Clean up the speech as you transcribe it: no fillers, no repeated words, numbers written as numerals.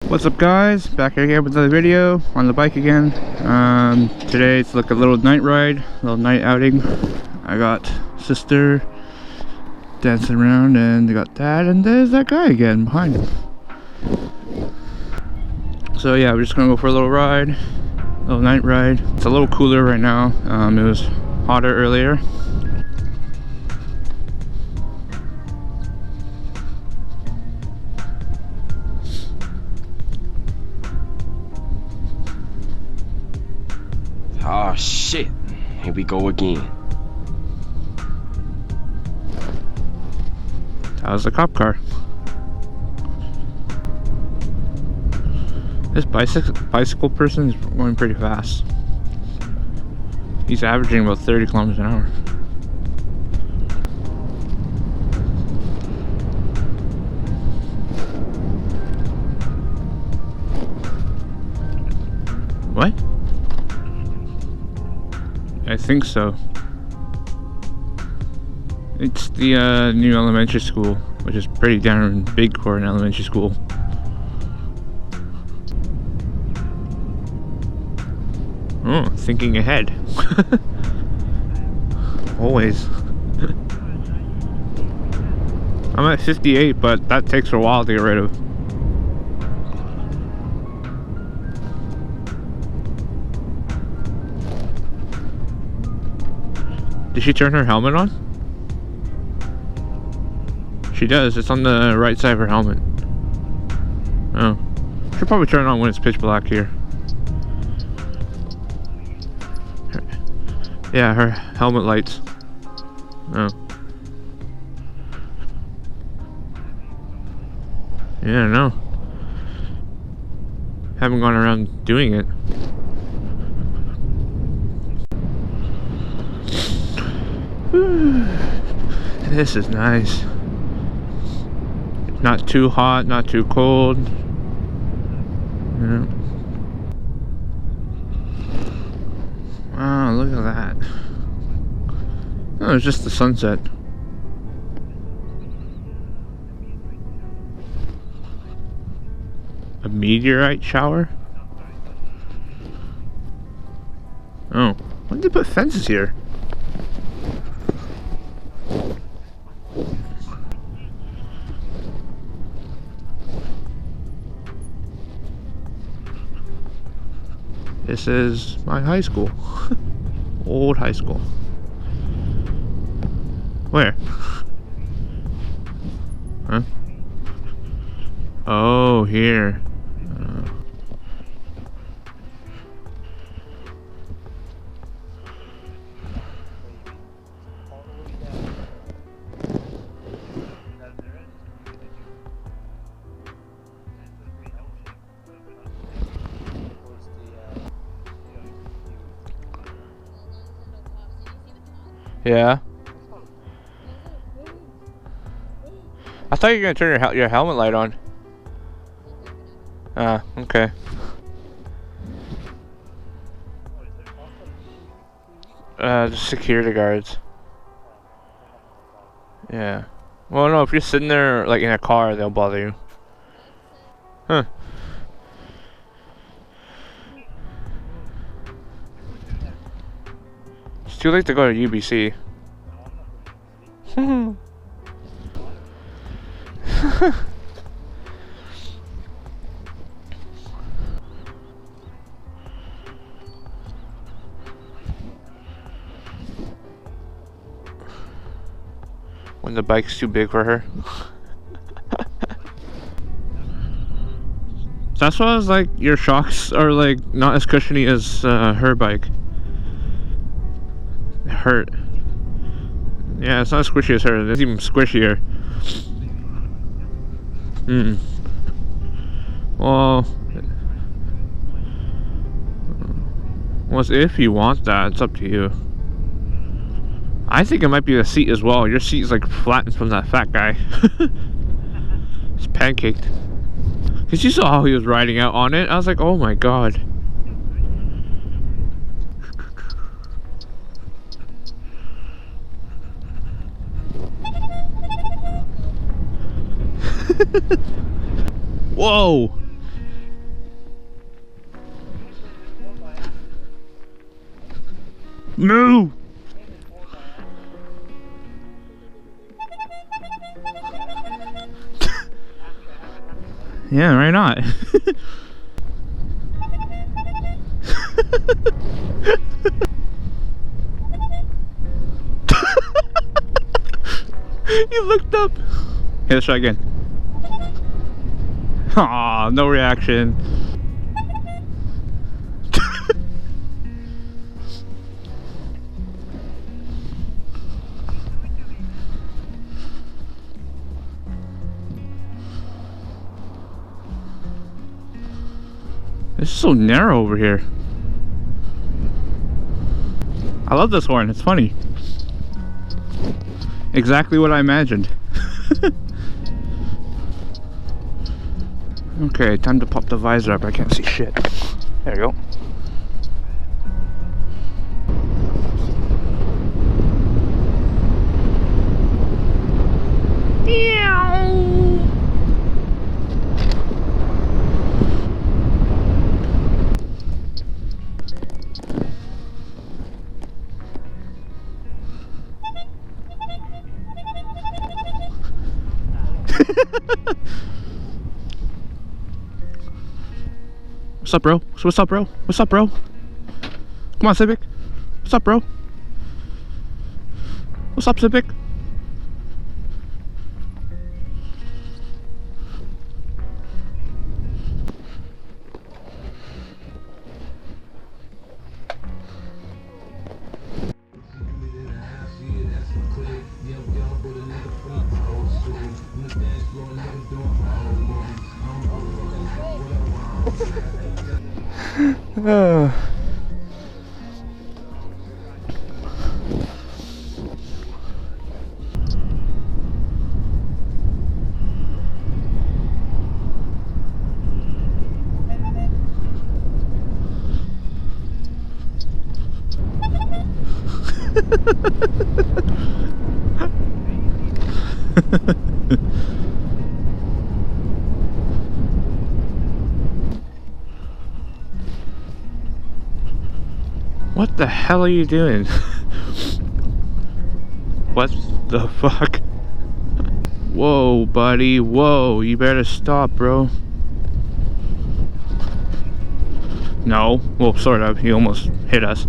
What's up guys, back again with another video on the bike again. Today it's like a little night ride, a little night outing. I got sister dancing around and I got dad, and there's that guy again behind him. So yeah, we're just gonna go for a little ride, a little night ride. It's a little cooler right now. It was hotter earlier. Oh shit, here we go again. That was the cop car. This bicycle person is going pretty fast. He's averaging about 30 kilometers an hour. What? I think so. It's the new elementary school, which is pretty damn big for an elementary school. Oh, thinking ahead. Always. I'm at 58, but that takes a while to get rid of. Did she turn her helmet on? She does. It's on the right side of her helmet. Oh. She'll probably turn it on when it's pitch black here. Yeah, her helmet lights. Oh. Yeah, I don't know. Haven't gone around doing it. This is nice. Not too hot, not too cold. Yeah. Wow, look at that. Oh, it's just the sunset. A meteorite shower? Oh, why did they put fences here? This is my high school. Old high school. Where? Huh? Oh, here. Yeah. I thought you were gonna turn your helmet light on. Ah, okay. The security guards. Yeah. Well, no, if you're sitting there like in a car, they'll bother you. Huh. It's too late to go to UBC. When the bike's too big for her. That's why I was like, your shocks are like not as cushiony as her bike. It hurt. Yeah, it's not as squishy as her. It's even squishier. Well, if you want that, it's up to you. I think it might be the seat as well. Your seat is like flattened from that fat guy. It's pancaked. Cause you saw how he was riding out on it. I was like, oh my god. Whoa! Move! Yeah, why not? You looked up. Okay, let's try again. Aw, no reaction. It's so narrow over here. I love this horn, it's funny. Exactly what I imagined. Okay, time to pop the visor up. I can't see shit. There you go. What's up, bro? What's up, bro? What's up, bro? Come on, Civic. What's up, bro? What's up, Civic? What the hell are you doing? What the fuck? Whoa, buddy, whoa, you better stop, bro. No, well, sort of, he almost hit us.